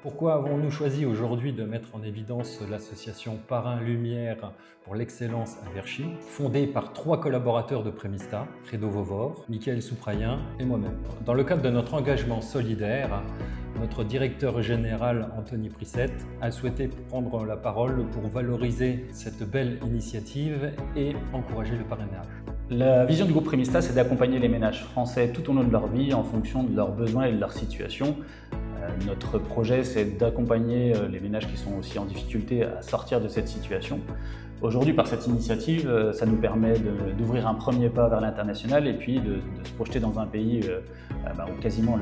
Pourquoi avons-nous choisi aujourd'hui de mettre en évidence l'association Parrain Lumière pour l'excellence à Verchy, fondée par 3 collaborateurs de Prémista, Credo Vauvor, Michael Souprayen et moi-même. Dans le cadre de notre engagement solidaire, notre directeur général Anthony Prissette a souhaité prendre la parole pour valoriser cette belle initiative et encourager le parrainage. La vision du groupe Prémista, c'est d'accompagner les ménages français tout au long de leur vie en fonction de leurs besoins et de leur situation. Notre projet, c'est d'accompagner les ménages qui sont aussi en difficulté à sortir de cette situation. Aujourd'hui, par cette initiative, ça nous permet d'ouvrir un premier pas vers l'international et puis de se projeter dans un pays où quasiment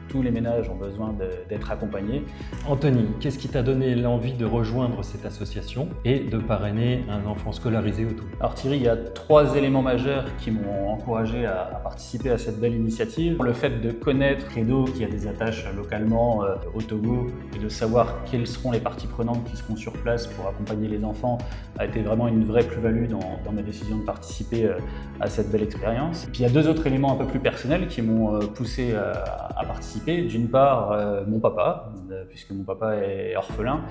tous les ménages ont besoin d'être accompagnés. Anthony, qu'est-ce qui t'a donné l'envie de rejoindre cette association et de parrainer un enfant scolarisé au Togo? Alors Thierry, il y a 3 éléments majeurs qui m'ont encouragé à participer à cette belle initiative. Le fait de connaître Credo, qui a des attaches localement au Togo, et de savoir quelles seront les parties prenantes qui seront sur place pour accompagner les enfants a été vraiment une vraie plus-value dans ma décision de participer à cette belle expérience. Et puis il y a 2 autres éléments un peu plus personnels qui m'ont poussé à participer. D'une part, mon papa, puisque mon papa est orphelin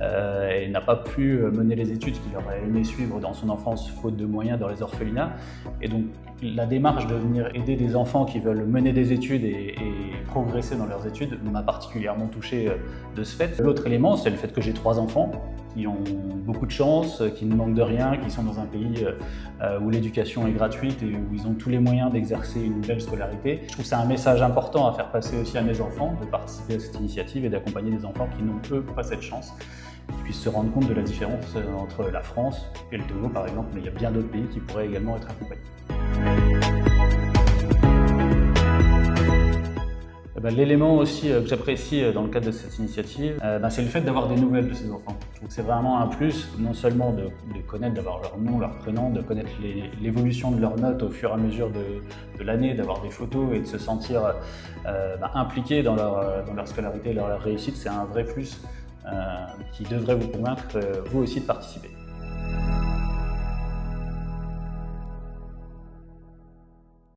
et n'a pas pu mener les études qu'il aurait aimé suivre dans son enfance faute de moyens dans les orphelinats. Et donc la démarche de venir aider des enfants qui veulent mener des études et progresser dans leurs études m'a particulièrement touché de ce fait. L'autre élément, c'est le fait que j'ai 3 enfants qui ont beaucoup de chance, qui ne manquent de rien, qui sont dans un pays où l'éducation est gratuite et où ils ont tous les moyens d'exercer une belle scolarité. Je trouve que c'est un message important à faire passer aussi à mes enfants, de participer à cette initiative et d'accompagner des enfants qui n'ont eux pas cette chance, qui puissent se rendre compte de la différence entre la France et le Togo par exemple, mais il y a bien d'autres pays qui pourraient également être accompagnés. L'élément aussi que j'apprécie dans le cadre de cette initiative, c'est le fait d'avoir des nouvelles de ces enfants. Je trouve que c'est vraiment un plus, non seulement de connaître, d'avoir leur nom, leur prénom, de connaître l'évolution de leurs notes au fur et à mesure de l'année, d'avoir des photos et de se sentir impliqué dans leur scolarité et leur réussite. C'est un vrai plus qui devrait vous convaincre, vous aussi, de participer.